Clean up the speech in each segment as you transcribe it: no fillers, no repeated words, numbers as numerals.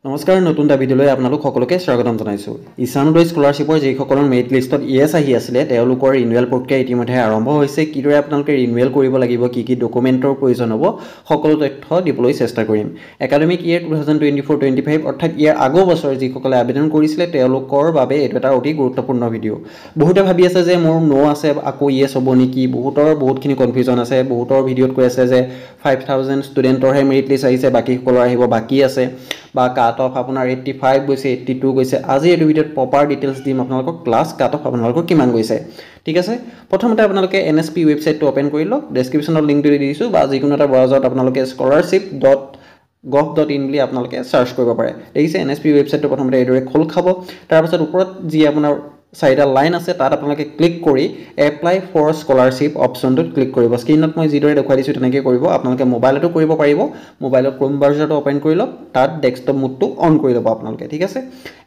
নমস্কাৰ নতুন এটা ভিডিঅ'লৈ আপোনালোক সকলোকে স্বাগতম জনাইছো। ইছানোদয় স্কলাৰশ্বিপৰ যিসকলৰ মেৰিট লিষ্টত ইয়েছ আহি আছিলে তেওঁলোকৰ ৰিনিউৱেল প্ৰক্ৰিয়া ইতিমধ্যে আৰম্ভ হৈছে। কিদৰে আপোনালোকে ৰিনিউৱেল কৰিব লাগিব, কি ডকুমেণ্টৰ প্ৰয়োজন হ'ব, সকলো তথ্য দিবলৈ চেষ্টা কৰিম। একাডেমিক ইয়েৰ 2024-25 অৰ্থাৎ ইয়াৰ আগৰ বছৰ যিসকলে আবেদন কৰিছিলে তেওঁলোকৰ বাবে এইটো এটা অতি গুৰুত্বপূৰ্ণ ভিডিঅ'। বহুতে ভাবি আছে যে মোৰ নো আছে আকৌ ইয়েছ হ'ব নেকি, বহুতখিনি কনফিউজন আছে। বহুতৰ ভিডিঅ'ত কৈ আছে যে 5000 ষ্টুডেণ্টৰহে মেৰিট লিষ্ট আহিছে, বাকীসকলৰ আহিব বাকী আছে, বা কাট অফ আপোনাৰ 85 গৈছে, 82 গৈছে। আজি এই ভিডিঅ'ত প্ৰপাৰ ডিটেইলছ দিম আপোনালোকক, ক্লাছ কাট অফ আপোনালোকৰ কিমান গৈছে। ঠিক আছে, প্ৰথমতে আপোনালোকে NSP ৱেবছাইটটো অপেন কৰি লওক। ডেছক্ৰিপশ্যনত লিংকটো দি দিছোঁ, বা যিকোনো এটা ব্ৰাউজাৰত আপোনালোকে scholarship.gov.in বুলি আপোনালোকে চাৰ্চ কৰিব পাৰে। দেখিছে NSP ৱেবছাইটটো প্ৰথমতে এইদৰে খোল খাব। তাৰপিছত ওপৰত যি আপোনাৰ চাৰিটা লাইন আছে তাত আপোনালোকে ক্লিক কৰি এপ্লাই ফৰ স্কলাৰশ্বিপ অপশ্যনটোত ক্লিক কৰিব। স্ক্ৰীনত মই যিদৰে দেখুৱাই দিছোঁ তেনেকৈ কৰিব। আপোনালোকে মোবাইলতো কৰিব পাৰিব। মোবাইলত ক্ৰোম ব্ৰাউজাৰটো অপেন কৰি লওক, তাত ডেস্কটপ মোডটো অন কৰি ল'ব আপোনালোকে। ঠিক আছে,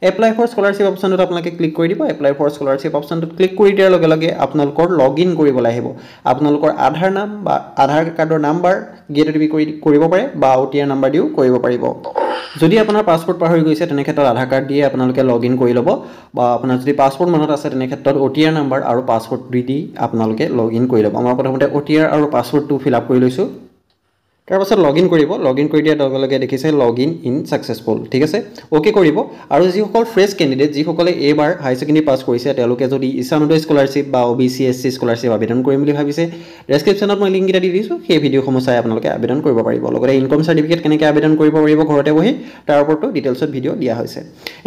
এপ্লাই ফৰ স্কলাৰশ্বিপ অপশ্যনটোত আপোনালোকে ক্লিক কৰি দিব। এপ্লাই ফৰ স্কলাৰশ্বিপ অপশ্যনটোত ক্লিক কৰি দিয়াৰ লগে লগে আপোনালোকৰ লগ ইন কৰিবলৈ আহিব। আপোনালোকৰ আধাৰ নাম বা আধাৰ কাৰ্ডৰ নাম্বাৰ গেট অ'টিপি কৰিব পাৰে, বা OTR নাম্বাৰ দিও কৰিব পাৰিব। যদি আপোনাৰ পাছপৰ্ট পাহৰি গৈছে তেনে ক্ষেত্ৰত আধাৰ কাৰ্ড দিয়ে আপোনালোকে লগ ইন কৰি ল'ব, বা আপোনাৰ যদি পাছপৰ্ট মনত আছে তেনে ক্ষেত্ৰত OTR নাম্বাৰ আৰু পাছপৰ্ট দি আপোনালোকে লগ ইন কৰি ল'ব। মই প্ৰথমতে OTR আৰু পাছপৰ্টটো ফিল আপ কৰি লৈছোঁ। তাৰপাছত লগ ইন কৰিব। লগ ইন কৰি দিয়াৰ লগে লগে দেখিছে লগ ইন ছাকচেছফুল। ঠিক আছে, অ'কে কৰিব। আৰু যিসকল ফ্ৰেছ কেণ্ডিডেট, যিসকলে এইবাৰ হাই ছেকেণ্ডেৰী পাছ কৰিছে, তেওঁলোকে যদি ইছানোদয় স্কলাৰশ্বিপ বা OBC SC স্কলাৰশ্বিপ আবেদন কৰিম বুলি ভাবিছে, ডেছক্ৰিপশ্যনত মই লিংককেইটা দি দিছোঁ, সেই ভিডিঅ'সমূহ চাই আপোনালোকে আবেদন কৰিব পাৰিব। লগতে ইনকম চাৰ্টিফিকেট কেনেকৈ আবেদন কৰিব পাৰিব ঘৰতে বহি, তাৰ ওপৰতো ডিটেইলছত ভিডিঅ' দিয়া হৈছে।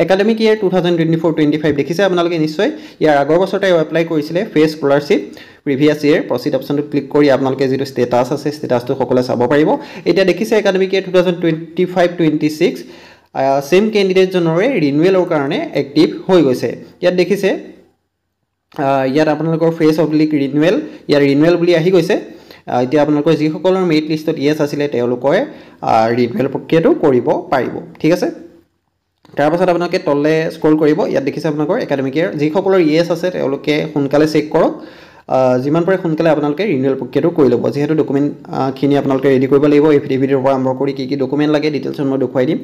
একাডেমিক ইয়েৰ 2024-25 দেখিছে আপোনালোকে নিশ্চয়। ইয়াৰ আগৰ বছৰতে এপ্লাই কৰিছিলে fresh scholarship previous year. Proceed অপশ্যনটোত ক্লিক কৰি আপোনালোকে যিটো ষ্টেটাছ আছে ষ্টেটাছটো সকলোৱে চাব পাৰিব। এতিয়া দেখিছে একাডেমিক ইয়েৰ 2025-26 ছেম কেণ্ডিডেটজনৰে ৰিনিউৱেলৰ কাৰণে এক্টিভ হৈ গৈছে। ইয়াত দেখিছে ইয়াত আপোনালোকৰ ফ্ৰেছ অব্লিক ৰিনিউৱেল, ইয়াৰ ৰিনিউৱেল বুলি আহি গৈছে। এতিয়া আপোনালোকৰ যিসকলৰ মেৰিট লিষ্টত ইয়েছ আছিলে তেওঁলোকে ৰিনিউৱেল প্ৰক্ৰিয়াটো কৰিব পাৰিব। ঠিক আছে, তাৰপাছত আপোনালোকে তললৈ স্ক্ৰল কৰিব। ইয়াত দেখিছে আপোনালোকৰ একাডেমিক ইয়েৰ যিসকলৰ ইয়েছ আছে তেওঁলোকে সোনকালে চেক কৰক। যিমান পাৰে সোনকালে আপোনালোকে ৰিনিউৱেল প্ৰক্ৰিয়াটো কৰি ল'ব। যিহেতু ডকুমেণ্টখিনি আপোনালোকে ৰেডি কৰিব লাগিব, এফিডেভিটৰ পৰা আৰম্ভ কৰি কি ডকুমেণ্ট লাগে ডিটেইলছত মই দেখুৱাই দিম।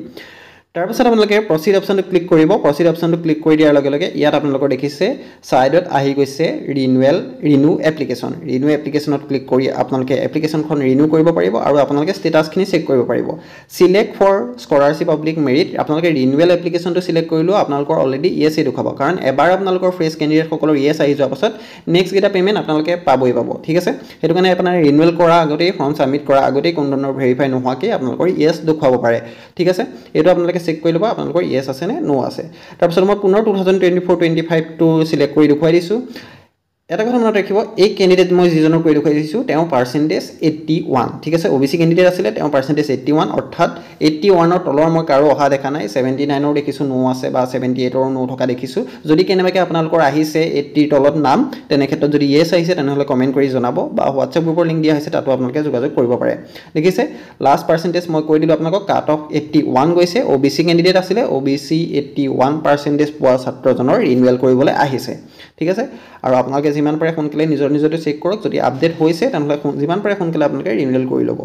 তাৰপিছত আপোনালোকে প্ৰচিড অপশ্যনটো ক্লিক কৰিব। প্ৰচিড অপশ্যনটো ক্লিক কৰি দিয়াৰ লগে লগে ইয়াত আপোনালোকৰ দেখিছে ছাইডত আহি গৈছে ৰিনিউ এপ্লিকেশ্যন। ৰিনিউ এপ্লিকেশ্যনত ক্লিক কৰি আপোনালোকে এপ্লিকেশ্যনখন ৰিনিউ কৰিব পাৰিব, আৰু আপোনালোকে ষ্টেটাছখিনি চেক কৰিব পাৰিব। Select for scholarship oblique merit, আপোনালোকে ৰিনিউৱেল এপ্লিকেশ্যনটো চিলেক্ট কৰিলেও আপোনালোকৰ অলৰেডি ইয়েছে দেখুৱাব, কাৰণ এবাৰ আপোনালোকৰ ফ্ৰেছ কেণ্ডিডেটসকলৰ ইয়েছ আহি যোৱাৰ পাছত নেক্সট কেইটা পে'মেণ্ট আপোনালোকে পাব। ঠিক আছে, সেইটো কাৰণে আপোনাৰ ৰিনিউৱেল কৰা আগতেই, ফৰ্ম ছাবমিট কৰা আগতেই কোনো ধৰণৰ ভেৰিফাই নোহোৱাকৈ আপোনালোকৰ ইয়েছ দেখুৱাব পাৰে। ঠিক আছে, এইটো আপোনালোকে চেক কৰি ল'ব আপোনালোকৰ ইয়েছ আছে নে নো আছে। তাৰপিছত মই পুনৰ 2024-25টো চিলেক্ট কৰি দেখুৱাই দিছোঁ। এটা কথা মনত ৰাখিব, এই কেণ্ডিডেট মই যিজনক কৰি দেখুৱাই দিছোঁ তেওঁ পাৰ্চেণ্টেজ 81। ঠিক আছে, OBC কেণ্ডিডেট আছিলে, তেওঁ পাৰ্চেণ্টেজ 81, অৰ্থাৎ 81ৰ তলৰ মই কাৰো অহা দেখা নাই। 79ৰ দেখিছোঁ নো আছে, বা 78ৰ নো থকা দেখিছোঁ। যদি কেনেবাকৈ আপোনালোকৰ আহিছে 80ৰ তলত নাম, তেনে ক্ষেত্ৰত যদি ইয়েছ আহিছে তেনেহ'লে কমেণ্ট কৰি জনাব, বা হোৱাটছএপ গ্ৰুপৰ লিংক দিয়া হৈছে তাতো আপোনালোকে যোগাযোগ কৰিব পাৰে। দেখিছে লাষ্ট পাৰ্চেণ্টেজ মই কৈ দিলোঁ আপোনালোকক, কাট অফ 81 গৈছে। OBC কেণ্ডিডেট আছিলে, OBC 81 পাৰ্চেণ্টেজ পোৱা ছাত্ৰজনৰ ৰিনিউৱেল কৰিবলৈ আহিছে। ঠিক আছে, আৰু আপোনালোকে যিমান পাৰে সোনকালে নিজৰটো চেক কৰক। যদি আপডেট হৈছে তেনেহ'লে যিমান পাৰে সোনকালে আপোনালোকে ৰিনিউৱেল কৰি ল'ব।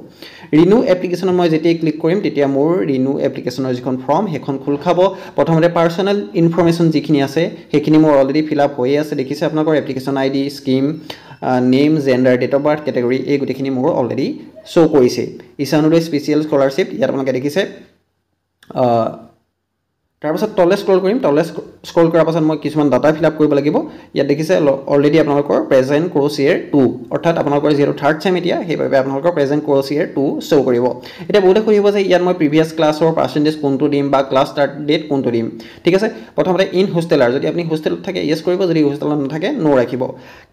ৰিনিউ এপ্লিকেশ্যনত মই যেতিয়াই ক্লিক কৰিম তেতিয়া মোৰ ৰিনিউ এপ্লিকেশ্যনৰ যিখন ফৰ্ম সেইখন খোল খাব। প্ৰথমতে পাৰ্চনেল ইনফৰ্মেশ্যন যিখিনি আছে সেইখিনি মোৰ অলৰেডি ফিল আপ হৈয়ে আছে। দেখিছে আপোনালোকৰ application ID, scheme, name, gender, date of birth, category, এই গোটেইখিনি মোৰ অলৰেডি শ্ব' কৰিছে। ইছানোদয় স্পেচিয়েল স্কলাৰশ্বিপ ইয়াত আপোনালোকে দেখিছে। তাৰপাছত তললৈ স্ক্ৰল কৰিম। তললৈ স্ক্ৰল কৰাৰ পাছত মই কিছুমান ডাটা ফিল আপ কৰিব লাগিব। ইয়াত দেখিছে অলৰেডি আপোনালোকৰ প্ৰেজেণ্ট কোৰ্ছ ইয়েৰ 2, অৰ্থাৎ আপোনালোকৰ যিহেতু থাৰ্ড ছেম এতিয়া, সেইবাবে আপোনালোকৰ প্ৰেজেণ্ট কোৰ্ছ ইয়েৰ 2 শ্ব' কৰিব। এতিয়া বহুতে সুধিব যে ইয়াত মই প্ৰিভিয়াছ ক্লাছৰ পাৰ্চেণ্টেজ কোনটো দিম, বা ক্লাছ ষ্টাৰ্ট ডেট কোনটো দিম। ঠিক আছে, প্ৰথমতে ইন হোষ্টেলাৰ, যদি আপুনি হোষ্টেলত থাকে ইয়েছ কৰিব, যদি হোষ্টেলত নাথাকে নো ৰাখিব।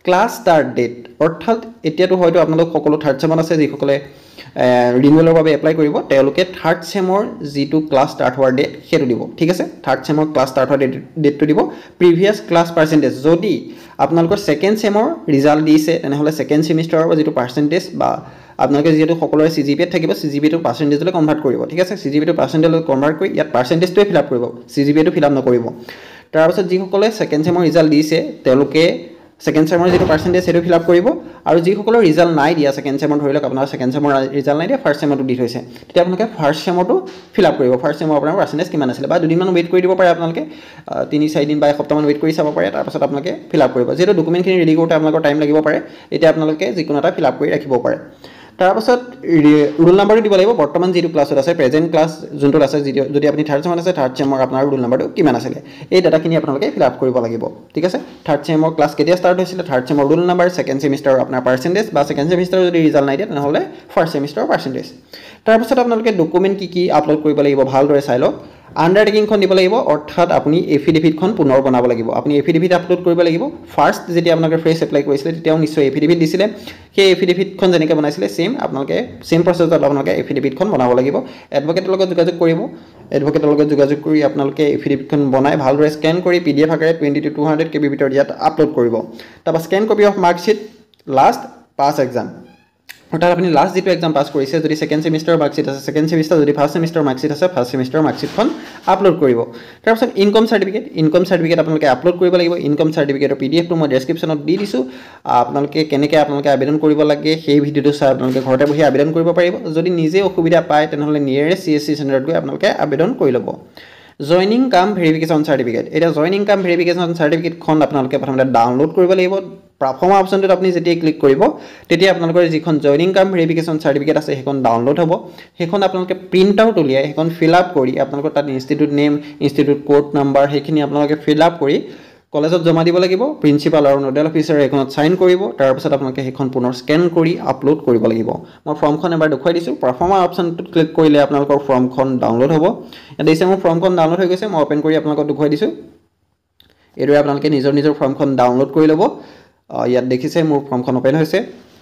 ক্লাছ ষ্টাৰ্ট ডেট, অৰ্থাৎ এতিয়াতো হয়তো আপোনালোক সকলো থাৰ্ড ছেমত আছে, যিসকলে ৰিনিউৱেলৰ বাবে এপ্লাই কৰিব তেওঁলোকে থাৰ্ড ছেমৰ যিটো ক্লাছ ষ্টাৰ্ট হোৱাৰ ডেট সেইটো দিব। ঠিক আছে, থাৰ্ড ছেমৰ ক্লাছ ষ্টাৰ্ট হোৱাৰ ডেটটো দিব। প্ৰিভিয়াছ ক্লাছ পাৰ্চেণ্টেজ, যদি আপোনালোকৰ ছেকেণ্ড ছেমৰ ৰিজাল্ট দিছে তেনেহ'লে ছেকেণ্ড ছেমিষ্টাৰৰ যিটো পাৰ্চেণ্টেজ, বা আপোনালোকে যিহেতু সকলোৰে CGPAত থাকিব, CGPAটো পাৰ্চেণ্টেজলৈ কনভাৰ্ট কৰিব। ঠিক আছে, CGPAটো পাৰ্চেণ্টেজলৈ কনভাৰ্ট কৰি ইয়াত পাৰ্চেণ্টেজটোৱে ফিল আপ কৰিব, CGPAটো ফিল আপ নকৰিব। তাৰপাছত যিসকলে ছেকেণ্ড ছেমৰ ৰিজাল্ট দিছে তেওঁলোকে সেকেন্ড সেমৰ যেটো পাৰ্চেন্টেজ সেটো ফিল আপ কৰিব আৰু যিসকলৰ ৰিজাল্ট নাই দিয়া সেকেন্ড সেমৰ ধৰি লওক আপোনাৰ সেকেন্ড সেমৰ ৰিজাল্ট নাই দিয়া ফাৰ্স্ট সেমৰটো দি থৈছে তেতিয়া আপোনালোকে ফাৰ্স্ট সেমৰটো ফিল আপ কৰিব ফাৰ্স্ট সেমৰ আপোনাৰ পাৰ্চেন্টেজ কিমান আছিল বা দুদিনমান ৱেইট কৰি দিব পাৰে আপোনালোকে 3-4 দিন বা এসপ্তাহমান ৱেইট কৰি চাব পাৰে তাৰ পাছত আপোনালোকে ফিল আপ কৰিব যেটো ডকুমেন্টখিনি ৰেডি কৰোতে আপোনালোকৰ টাইম লাগিব পাৰে এতিয়া আপোনালোকে যিকোনো এটা ফিল আপ কৰি ৰাখিব পাৰে তাৰ পাছত ৰোল নাম্বাৰটো দিব লাগিব বৰ্তমান যেটো ক্লাছত আছে প্ৰেজেন্ট ক্লাছ যোনটো আছে যদি আপুনি থাৰ্ড সেমৰ আছে থাৰ্ড সেমৰ আপোনাৰ ৰোল নাম্বাৰটো কিমান আছিল এই ডাটাখিনি আপোনালোকে ফিল আপ কৰিব লাগিব ঠিক আছে থাৰ্ড সেমৰ ক্লাছ কেতিয়া ষ্টাৰ্ট হৈছিল থাৰ্ড সেমৰ ৰোল নাম্বাৰ সেকেন্ড সেমিষ্টাৰ আপোনাৰ পাৰ্চেন্টেজ বা সেকেন্ড সেমিষ্টাৰ যদি ৰিজাল্ট নাই দিয়া তেনেহলে ফাৰ্স্ট সেমিষ্টাৰৰ পাৰ্চেন্টেজ তাৰ পাছত আপোনালোকে ডকুমেন্ট কি আপলোড কৰিব লাগিব ভালদৰে চাই লওক আন্ডাৰটেকিংখন দিব লাগিব অৰ্থাৎ আপুনি এফিডেভিটখন পুনৰ বনাব লাগিব আপুনি এফিডেভিট আপলোড কৰিব লাগিব ফাৰ্স্ট যেতিয়া আপোনালোকে ফ্ৰেছ এপ্লাই কৰিছিলে তেতিয়াও নিশ্চয় এফিডেভিট দিছিলে সেই এফিডেভিটখন যেনেকৈ বনাইছিলে সেম আপোনালোকে সেম প্ৰসেছত আপোনালোকে এফিডেভিটখন বনাব লাগিব এডভোকেটৰ লগত যোগাযোগ কৰিব এডভোকেটৰ লগত যোগাযোগ কৰি আপোনালোকে এফিডেভিটখন বনাই ভালদৰে স্ক্যান কৰি পিডিএফ আকাৰে 20 to 200 KB ভিতৰত ইয়াত আপলোড কৰিব তাৰপৰা scan copy of marksheet last pass exam অৰ্থাৎ আপুনি লাষ্ট যেটো এক্সাম পাস কৰিছে যদি সেকেন্ড সেমিষ্টাৰৰ মাৰ্কশিট আছে সেকেন্ড সেমিষ্টাৰ যদি ফাৰ্স্ট সেমিষ্টাৰৰ মাৰ্কশিট আছে ফাৰ্স্ট সেমিষ্টাৰৰ মাৰ্কশিটখন আপলোড কৰিব তাৰ পাছত ইনকাম সাৰ্টিফিকেট আপোনালোকে আপলোড কৰিব লাগিব ইনকাম সাৰ্টিফিকেটৰ পিডিএফটো মই ডেসক্ৰিপচনত দি দিছো আপোনালোকে কেনেকৈ আপোনালোকে আবেদন কৰিব লাগে সেই ভিডিওটো চাই আপোনালোকে ঘৰতে বহি আবেদন কৰিব পাৰিব যদি নিজে অসুবিধা পায় তেনেহলে নিয়াৰেষ্ট CSC চেণ্টাৰত গৈ আপোনালোকে আবেদন কৰি ল'ব জয়নিং কাম ভেৰিফিকেশন সাৰ্টিফিকেট এটা জয়নিং কাম ভেৰিফিকেশন সাৰ্টিফিকেটখন আপোনালোকে প্ৰথমতে ডাউনলোড কৰিব লাগিব প্লাটফৰ্ম অপচনটোত আপুনি যেতিয়া ক্লিক কৰিব তেতিয়া আপোনালোকৰ যিখন জয়নিং কাম ভেৰিফিকেশন সাৰ্টিফিকেট আছে সেইখন ডাউনলোড হ'ব সেইখন আপোনালোকে প্ৰিন্ট আউট উলিয়াই সেইখন ফিল আপ কৰি আপোনালোকৰ তাত institute name institute code number সেইখিনি আপোনালোকে ফিল আপ কৰি কলেজত জমা দিব লাগিব প্ৰিন্সিপাল আৰু নোডেল অফিচাৰে এখনত সাইন কৰিব তাৰ পাছত আপোনালোকে সেইখন পুনৰ স্ক্যান কৰি আপলোড কৰিব লাগিব মই ফৰ্মখন এবাৰ দেখুৱাই দিছো পাৰফৰ্মাৰ অপচনটোত ক্লিক কৰিলে আপোনালোকৰ ফৰ্মখন ডাউনলোড হ'ব ইয়াত দিছে মোৰ ফৰ্মখন ডাউনলোড হৈ গৈছে মই ওপেন কৰি আপোনালোকক দেখুৱাই দিছো এদৰে আপোনালোকে নিজৰ ফৰ্মখন ডাউনলোড কৰি ল'ব ইয়াত দেখিছে মোৰ ফৰ্মখন ওপেন হৈছে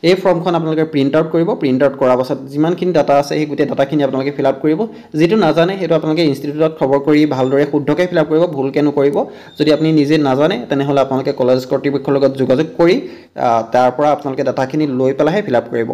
এই ফৰ্মখন আপোনালোকে প্ৰিন্ট আউট কৰিব প্ৰিন্ট আউট কৰাৰ পাছত যিমানখিনি ডাটা আছে সেই গোটেই ডাটাখিনি আপোনালোকে ফিল আপ কৰিব যেটো নাজানে হেতু আপোনালোকে ইনষ্টিটিউটত খবৰ কৰি ভালদৰে শুদ্ধকৈ ফিল আপ কৰিব ভুলকৈ নকৰিব যদি আপুনি নিজে নাজানে তেনেহলে আপোনালোকে কলেজ কৰ্তৃপক্ষৰ লগত যোগাযোগ কৰি তাৰ পৰা আপোনালোকে ডাটাখিনি লৈ পেলাহে ফিল আপ কৰিব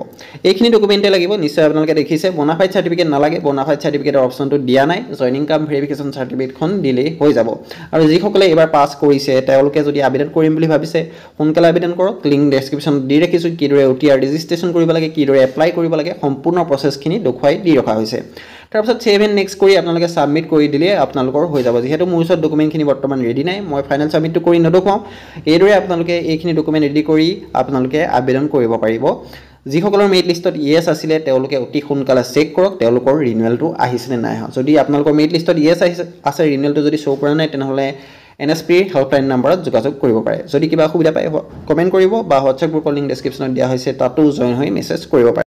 এইখিনি ডকুমেন্টে লাগিব নিশ্চয় আপোনালোকে দেখিছে বোনাফাইড সাৰ্টিফিকেট নালাগে বোনাফাইড সাৰ্টিফিকেটৰ অপচনটো দিয়া নাই জয়নিং কাম ভেৰিফিকেশন সাৰ্টিফিকেটখন দিলেই হৈ যাব আৰু যিসকলে এবাৰ পাস কৰিছে তেওঁলোকে যদি আবেদন কৰিম বুলি ভাবিছে সোনকালে আবেদন কৰক লিংক ডেসক্ৰিপচনত দি ৰাখিছো কিদৰে OTR ৰেজিষ্ট্ৰেচন কৰিব লাগে কিদৰে এপ্লাই কৰিব লাগে সম্পূৰ্ণ প্ৰসেছখিনি দেখুৱাই দি ৰখা হৈছে তাৰ পাছত সেভ এণ্ড নেক্সট কৰি আপোনালোকে সাবমিট কৰি দিলে আপোনালোকৰ হৈ যাব যেহেতু মোৰ ওচৰত ডকুমেন্টখিনি বৰ্তমান ৰেডি নাই মই ফাইনেল সাবমিটটো কৰি নদখুৱাম এইদৰে আপোনালোকে এইখিনি ডকুমেন্ট ৰেডি কৰি আপোনালোকে আবেদন কৰিব পাৰিব যিসকলৰ মেৰিট লিষ্টত ইয়েস আছিলে তেওঁলোকে অতি সোনকালে চেক কৰক তেওঁলোকৰ ৰিনিউৱেলটো আহিছে নে নাই যদি আপোনালোকৰ মেৰিট লিষ্টত ইয়েস আছে ৰিনিউৱেলটো যদি শো কৰা নাই তেনেহলে NSP হেল্পলাইন নম্বৰত যোগাযোগ কৰিব পাৰে যদি কিবা অসুবিধা পায় কমেন্ট কৰিব বা WhatsApp গ্ৰুপৰ লিংক ডেসক্ৰিপচনত দিয়া হৈছে তাতো জয়েন হৈ মেছেজ কৰিব পাৰে